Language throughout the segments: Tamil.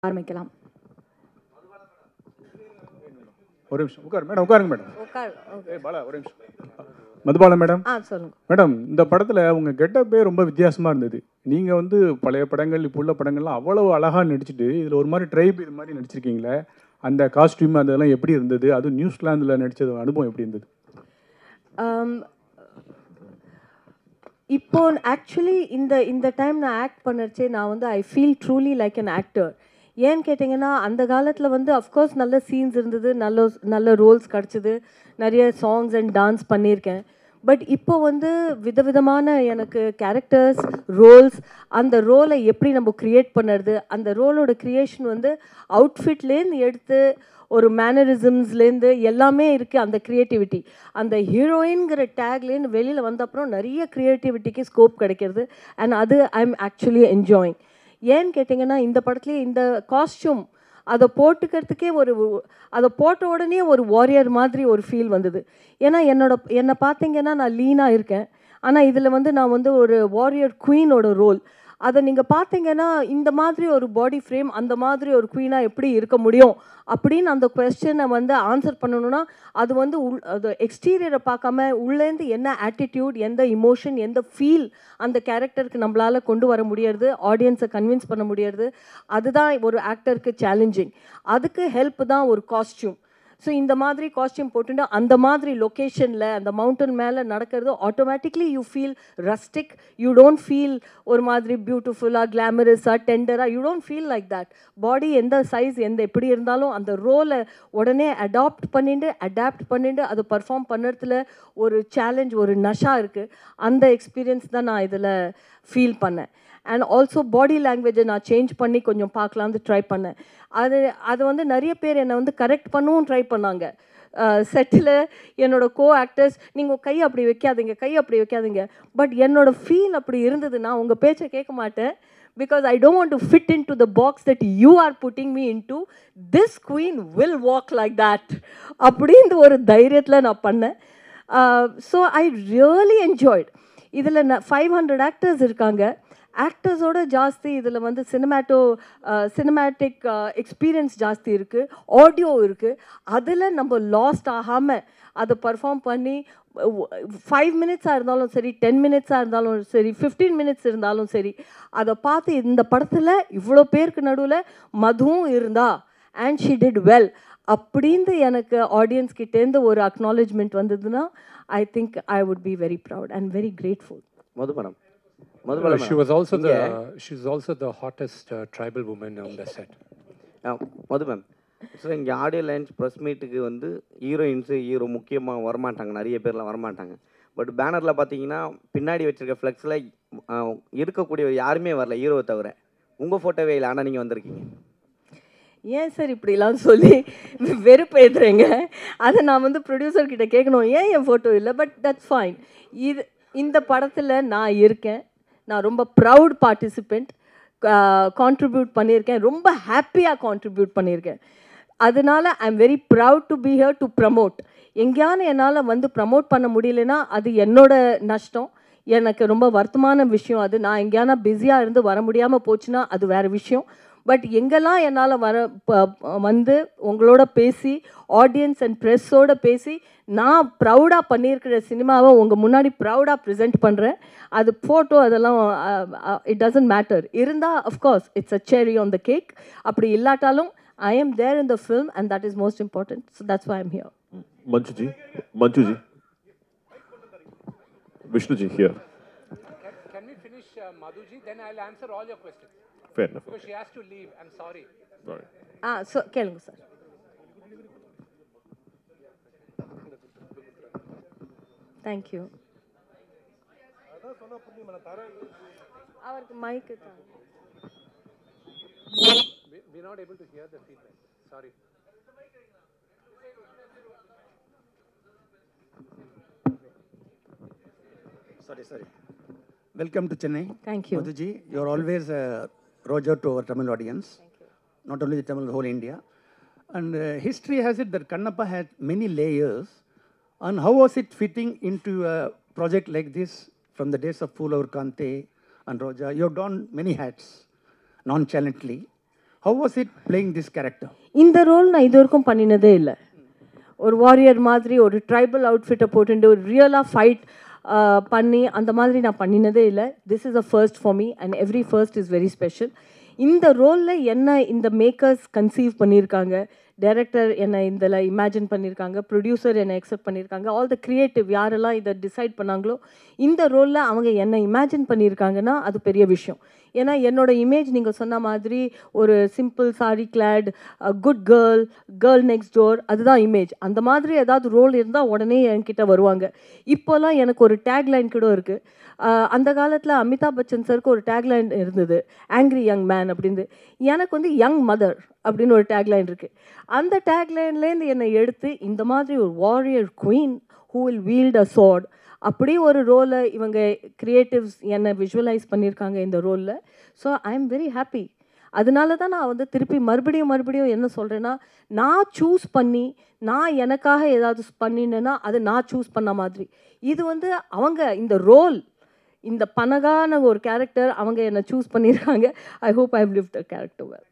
ஆரம்பிக்கலாம். ஒரு நிமிஷம் மேடம் உட்காருங்க மேடம். உட்கார். பாலா ஒரு நிமிஷம். மதுபாலா மேடம். சொல்லுங்க. மேடம், இந்த படத்தில் உங்கள் கெட்டப்பே ரொம்ப வித்தியாசமாக இருந்தது. நீங்கள் வந்து பழைய படங்கள் இப்போ உள்ள படங்கள்லாம் அவ்வளவு அழகாக நடிச்சுட்டு இதில் ஒரு மாதிரி ட்ரைப் இது மாதிரி நடிச்சிருக்கீங்களே, அந்த காஸ்டியூம் அதெல்லாம் எப்படி இருந்தது? அதுவும் நியூசிலாந்தில் நடித்தது அனுபவம் எப்படி இருந்தது? இப்போ ஆக்சுவலி இந்த டைம் நான் ஆக்ட் பண்ணச்சே நான் வந்து I feel truly like an actor. ஏன்னு கேட்டிங்கன்னா, அந்த காலத்தில் வந்து அஃப்கோர்ஸ் நல்ல சீன்ஸ் இருந்தது, நல்ல ரோல்ஸ் கிடச்சிது, நிறைய சாங்ஸ் அண்ட் டான்ஸ் பண்ணியிருக்கேன். பட் இப்போ வந்து விதவிதமான எனக்கு கேரக்டர்ஸ், ரோல்ஸ், அந்த ரோலை எப்படி நம்ம க்ரியேட் பண்ணுறது, அந்த ரோலோட க்ரியேஷன் வந்து அவுட்ஃபிட்லேருந்து எடுத்து ஒரு மேனரிசம்ஸ்லேருந்து எல்லாமே இருக்குது. அந்த க்ரியேட்டிவிட்டி அந்த ஹீரோயின்கிற டேக்லேருந்து வெளியில் வந்த அப்புறம் நிறைய க்ரியேட்டிவிட்டிக்கு ஸ்கோப் கிடைக்கிறது. அண்ட் அது ஐ எம் ஆக்சுவலி என்ஜாயிங். ஏன்னு கேட்டிங்கன்னா, இந்த படத்துலேயே இந்த காஸ்டியூம் அதை போட்டுக்கிறதுக்கே அதை போட்ட உடனே ஒரு வாரியர் மாதிரி ஒரு ஃபீல் வந்தது. ஏன்னா என்னை பார்த்தீங்கன்னா நான் லீனாக இருக்கேன், ஆனால் இதில் வந்து நான் வந்து ஒரு வாரியர் குவீனோட ரோல். அதை நீங்கள் பார்த்தீங்கன்னா இந்த மாதிரி ஒரு பாடி ஃப்ரேம், அந்த மாதிரி ஒரு குவீனாக எப்படி இருக்க முடியும் அப்படின்னு அந்த கொஸ்டினை வந்து ஆன்சர் பண்ணணும்னா, அது வந்து அது எக்ஸ்டீரியரை பார்க்காம உள்ளேருந்து என்ன ஆட்டிடியூட், எந்த இமோஷன், எந்த ஃபீல் அந்த கேரக்டருக்கு நம்மளால் கொண்டு வர முடியறது, ஆடியன்ஸை கன்வின்ஸ் பண்ண முடியறது, அதுதான் ஒரு ஆக்டருக்கு சேலஞ்சிங். அதுக்கு ஹெல்ப் தான் ஒரு காஸ்டியூம். ஸோ இந்த மாதிரி காஸ்டியூம் போட்டுட்டு அந்த மாதிரி லொக்கேஷனில் அந்த மவுண்டன் மேலே நடக்கிறது automatically you feel rustic. You don't feel ஒரு மாதிரி பியூட்டிஃபுல்லாக, கிளாமரஸாக, டெண்டராக. You don't feel like that. Body எந்த சைஸ் எப்படி இருந்தாலும் அந்த ரோலை உடனே அடாப்ட் பண்ணிட்டு அதை பர்ஃபார்ம் பண்ணுறதுல ஒரு சேலஞ்ச், ஒரு நஷா இருக்குது. அந்த எக்ஸ்பீரியன்ஸ் தான் நான் இதில் ஃபீல் பண்ணேன். அண்ட் ஆல்சோ பாடி லாங்குவேஜை நான் சேஞ்ச் பண்ணி கொஞ்சம் பார்க்கலான்னு ட்ரை பண்ணேன். அது வந்து நிறைய பேர் என்னை வந்து கரெக்ட் பண்ணவும் ட்ரை பண்ணாங்க. செட்டில் என்னோடய கோ ஆக்டர்ஸ், நீங்கள் கை அப்படி வைக்காதீங்க. பட் என்னோடய ஃபீல் அப்படி இருந்தது. நான் உங்கள் பேச்சை கேட்க மாட்டேன், because I don't want to fit into the box that you are putting me into. This queen will walk like that. அப்படின்ற ஒரு தைரியத்தில் நான் பண்ணேன். So I really enjoyed. இதில் 500 ஆக்டர்ஸ் இருக்காங்க. ஆக்டர்ஸோட ஜாஸ்தி இதில் வந்து சினிமேட்டிக் எக்ஸ்பீரியன்ஸ் ஜாஸ்தி இருக்குது, ஆடியோ இருக்குது. அதில் நம்ம லாஸ்ட் ஆகாமல் அதை பர்ஃபார்ம் பண்ணி 5 மினிட்ஸாக இருந்தாலும் சரி, 10 மினிட்ஸாக இருந்தாலும் சரி, 15 மினிட்ஸ் இருந்தாலும் சரி, அதை பார்த்து இந்த படத்தில் இவ்வளோ பேருக்கு நடுவில் மதுவும் இருந்தா அண்ட் ஷி டிட் வெல் அப்படின்னு எனக்கு ஆடியன்ஸ் கிட்டேருந்து ஒரு அக்னாலேஜ்மெண்ட் வந்ததுன்னா, I think I would be very proud and very grateful. மதுபலம். She was also the hottest tribal woman on the set. மதுபம். ஸோ இங்கே ஆடியோ லைன்ஸ் ப்ரெஸ் மீட்டுக்கு வந்து ஹீரோ முக்கியமாக வரமாட்டாங்க, நிறைய பேர்லாம் வரமாட்டாங்க. பட் பேனரில் பார்த்தீங்கன்னா பின்னாடி வச்சுருக்க ஃப்ளெக்ஸில் இருக்கக்கூடிய யாருமே வரல, ஹீரோவை தவிர. உங்கள் ஃபோட்டோவே இல்லை, ஆனால் நீங்கள் வந்திருக்கீங்க. ஏன் சார் இப்படிலாம் சொல்லி வெறுப்பு ஏற்றுறீங்க? அதை நான் வந்து ப்ரொடியூசர்கிட்ட கேட்கணும், ஏன் என் ஃபோட்டோ இல்லை? But that's fine. இந்த படத்தில் நான் இருக்கேன். நான் ரொம்ப ப்ரவுட் பார்ட்டிசிபெண்ட். கான்ட்ரிபியூட் பண்ணியிருக்கேன், ரொம்ப ஹாப்பியாக கான்ட்ரிபியூட் பண்ணியிருக்கேன். அதனால I am very proud to be here to promote. எங்கேயான என்னால் வந்து ப்ரமோட் பண்ண முடியலன்னா அது என்னோட நஷ்டம், எனக்கு ரொம்ப வருத்தமான விஷயம். அது நான் எங்கேயானா பிஸியாக இருந்து வர முடியாமல் போச்சுன்னா அது வேறு விஷயம். பட் எங்கெல்லாம் என்னால் வந்து உங்களோட பேசி, ஆடியன்ஸ் அண்ட் ப்ரெஸ்ஸோடு பேசி நான் ப்ரௌடாக பண்ணியிருக்கிற சினிமாவை உங்கள் முன்னாடி ப்ரௌடாக ப்ரெசென்ட் பண்ணுறேன். அது ஃபோட்டோ அதெல்லாம் இட் டசன்ட் மேட்டர். இருந்தால் of course it's a cherry on the cake. அப்படி இல்லாட்டாலும் I am there in the film and that is most important. So that's why I am here. Manjuji. Vishnuji here. Can we finish Madhuji? Then I'll answer all your questions. Fair enough. Because she has to leave. I'm sorry. Sorry. So கேளுங்க சார். தேங்க்யூ. அவருக்கு மைக்கு தான். We're not able to hear the feedback. Sorry. Sorry. Welcome to Chennai. Thank you. Madhuji, you're always a Roger to our Tamil audience. Not only the Tamil, the whole India. And history has it that Kannappa had many layers. And how was it fitting into a project like this from the days of Pulavar Kante and Roja? You've done many hats nonchalantly. How was it playing this character? இந்த ரோல் நான் இது வரைக்கும் பண்ணினதே இல்லை. ஒரு வாரியர் மாதிரி ஒரு ட்ரைபல் அவுட்ஃபிட்டை போட்டுட்டு ஒரு ரியலாக ஃபைட் பண்ணி அந்த மாதிரி நான் பண்ணினதே இல்லை. This is a first for me and every first is very special. இந்த ரோலில் என்ன இந்த மேக்கர்ஸ் கன்சீவ் பண்ணியிருக்காங்க, டைரக்டர் என்னை இதில் இமேஜின் பண்ணியிருக்காங்க, ப்ரொடியூசர் என்னை எக்ஸெப்ட் பண்ணியிருக்காங்க, ஆல் த க்ரியேட்டிவ் யாரெல்லாம் இதை டிசைட் பண்ணாங்களோ இந்த ரோலில் அவங்க என்னை இமேஜின் பண்ணியிருக்காங்கன்னா அது பெரிய விஷயம். ஏன்னா என்னோட இமேஜ் நீங்கள் சொன்ன மாதிரி ஒரு simple sari clad good girl next door, அதுதான் இமேஜ். அந்த மாதிரி ஏதாவது ரோல் இருந்தால் உடனே என்கிட்ட வருவாங்க. இப்போல்லாம் எனக்கு ஒரு டேக்லைன் கூட இருக்குது. அந்த காலத்தில் அமிதாப் பச்சன் சருக்கு ஒரு டேக்லைன் இருந்தது, ஆங்க்ரி யங் மேன் அப்படின்னு. எனக்கு வந்து யங் மதர் அப்படின்னு ஒரு டேக்லைன் இருக்குது. அந்த டேக்லைன்லேருந்து என்னை எடுத்து இந்த மாதிரி ஒரு warrior queen who will wield a sword அப்படி ஒரு ரோலை இவங்க க்ரியேட்டிவ்ஸ் என்னை விஷுவலைஸ் பண்ணியிருக்காங்க இந்த ரோலில். So I am very happy. அதனால தான் நான் வந்து திருப்பி மறுபடியும் என்ன சொல்கிறேன்னா, நான் சூஸ் பண்ணி நான் எனக்காக ஏதாவது பண்ணினேன்னா அது நான் சூஸ் பண்ண மாதிரி. இது வந்து அவங்க இந்த ரோல் இந்த பனகான ஒரு கேரக்டர் அவங்க என்னை சூஸ் பண்ணியிருக்காங்க. I hope I have lived the character well.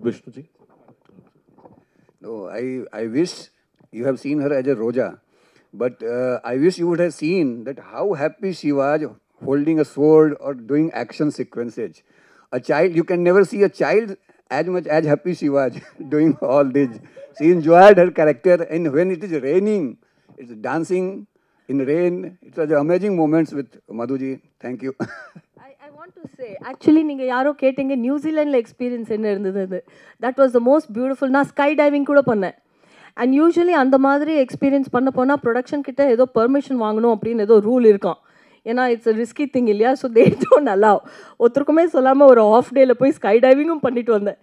Vishnuji? No, I wish you have seen her as a Roja, but I wish you would have seen that how happy she was holding a sword or doing action sequences. A child, you can never see a child as much as happy she was doing all this. She enjoyed her character, and when it is raining, it's dancing in rain. It was amazing moments with Madhuji. Thank you. I want to say, actually நீங்கள் யாரோ கேட்டீங்க நியூசிலாண்டில் எக்ஸ்பீரியன்ஸ் என்ன இருந்தது. That was the most beautiful. நான் ஸ்கை டைவிங் கூட பண்ணேன். அண்ட் யூஸ்வலி அந்த மாதிரி எக்ஸ்பீரியன்ஸ் பண்ண போனால் ப்ரொடக்ஷன் கிட்ட ஏதோ பெர்மிஷன் வாங்கணும் அப்படின்னு ஏதோ ரூல் இருக்கும். ஏன்னா இட்ஸ் அ ரிஸ்கி திங் இல்லையா. So they don't allow. ஒருத்தருக்குமே சொல்லாமல் ஒரு ஆஃப் டேயில் போய் ஸ்கை டைவிங்கும் பண்ணிட்டு வந்தேன்.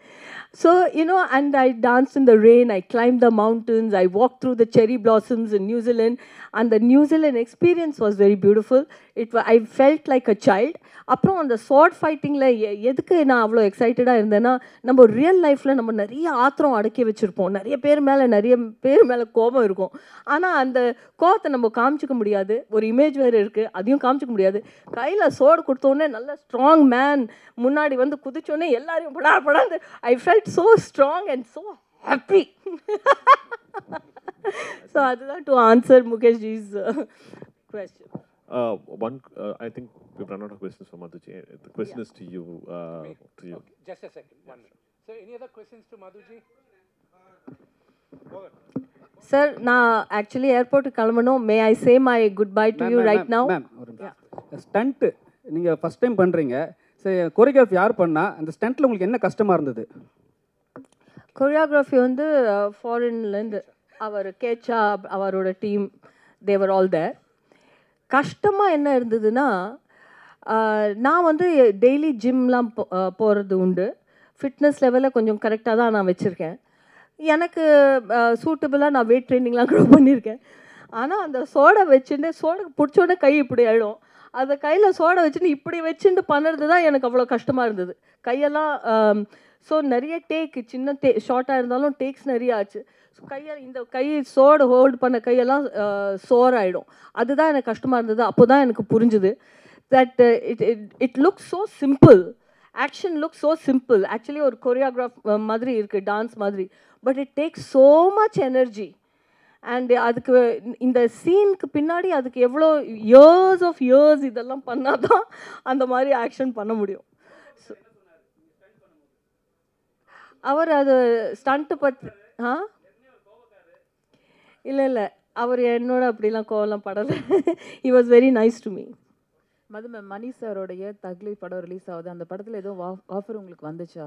So, you know, and I danced in the rain, I climbed the mountains, I walked through the cherry blossoms in New Zealand, and the New Zealand experience was very beautiful. I felt like a child. அப்புறம் அந்த ஸ்வாட் ஃபைட்டிங்கில் எதுக்கு நான் அவ்வளோ எக்ஸைட்டடாக இருந்தேன்னா, நம்ம ரியல் லைஃப்பில் நம்ம நிறைய ஆத்திரம் அடக்கி வச்சுருப்போம், நிறைய பேர் மேலே கோபம் இருக்கும். ஆனால் அந்த கோபத்தை நம்ம காமிச்சிக்க முடியாது. ஒரு இமேஜ் வேறு இருக்குது, அதையும் காமிச்சிக்க முடியாது. கையில் சோடு கொடுத்தோடனே நல்ல ஸ்ட்ராங் மேன் முன்னாடி வந்து குதிச்சோடனே எல்லாரையும் படாது. I felt so strong and so happy. So அதுதான் to answer Mukeshji's question. I think we've run out of questions for Madhuji. The question is to you. Okay, just a second. One minute. So, any other questions to Madhuji? Sir, நான் ஆக்சுவலி ஏர்போர்ட்டுக்கு கிளம்பணும். May I say my good bye to you right now? Ma'am, ஒரு ஸ்டண்ட் நீங்கள் ஃபஸ்ட் டைம் பண்ணுறீங்க. சரி, கொரியோகிராஃபி யார் பண்ணா? அந்த ஸ்டண்ட்டில் உங்களுக்கு என்ன கஷ்டமாக இருந்தது? கொரியோகிராஃபி வந்து ஃபாரின்லேருந்து அவர் கேச்சா அவரோட டீம் தேவர் ஆல் தேர். கஷ்டமாக என்ன இருந்ததுன்னா, நான் வந்து டெய்லி ஜிம்லாம் போகிறது உண்டு. ஃபிட்னஸ் லெவலில் கொஞ்சம் கரெக்டாக தான் நான் வச்சுருக்கேன். எனக்கு சூட்டபுளாக நான் வெயிட் ட்ரைனிங்லாம் கூட பண்ணியிருக்கேன். ஆனால் அந்த சோடை வச்சுட்டு சோடை பிடிச்சோடனே கை இப்படி ஆகிடும். அந்த கையில் சோடை வச்சுட்டு இப்படி வச்சுட்டு பண்ணுறது தான் எனக்கு அவ்வளோ கஷ்டமாக இருந்தது. கையெல்லாம் ஸோ நிறைய சின்ன ஷார்ட்டாக இருந்தாலும் டேக்ஸ் நிறைய ஆச்சு. ஸோ இந்த கை சோடு ஹோல்டு பண்ண கையெல்லாம் சோர் ஆகிடும். அதுதான் எனக்கு கஷ்டமாக இருந்தது. அப்போ தான் எனக்கு புரிஞ்சுது that it looks so simple, action look so simple. Actually ஒரு கொரியோகிராஃப் மாதிரி இருக்குது, டான்ஸ் மாதிரி. But it takes so much energy. And அதுக்கு இந்த சீனுக்கு பின்னாடி அதுக்கு எவ்வளோ இயர்ஸ் இதெல்லாம் பண்ணால் தான் அந்த மாதிரி ஆக்ஷன் பண்ண முடியும். அவர் அது ஸ்டண்ட்டு பற்றி இல்லை அவர் என்னோட அப்படிலாம் கோவலாம் படலை. He was very nice to me. Madhu ma'am, Mani சாரோடைய தக்லி படம் ரிலீஸ் ஆகுது. அந்த படத்தில் ஏதோ ஆஃபர் உங்களுக்கு வந்துச்சா?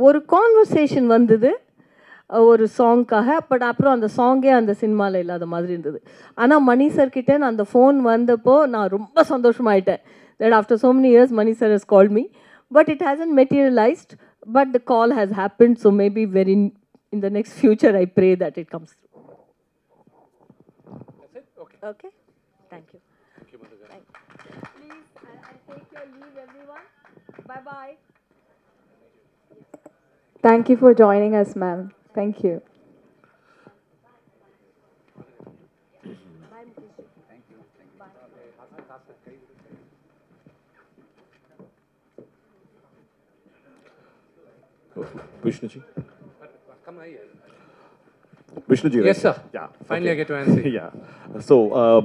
ஒரு கான்வர்சேஷன் வந்தது ஒரு சாங்க்காக. பட் அப்புறம் அந்த சாங்கே அந்த சினிமாவில் இல்லாத மாதிரி இருந்தது. ஆனால் மணி சார்கிட்ட நான் அந்த ஃபோன் வந்தப்போ நான் ரொம்ப சந்தோஷமாயிட்டேன். That after so many years Mani sir has called me. But it hasn't materialized. But the call has happened. So maybe in the next future, I pray that it comes through. That's it? Okay. Okay. Thank you. Thank you, Madhuji. Please, I take your leave, everyone. Bye-bye. Thank you for joining us, ma'am. Thank you. Bye, Mukesh. Thank you. Bye. Vishnuji. Come here. Vishnuji, Yes, right? sir. Yeah. Finally, okay. I get to answer. Yeah. So,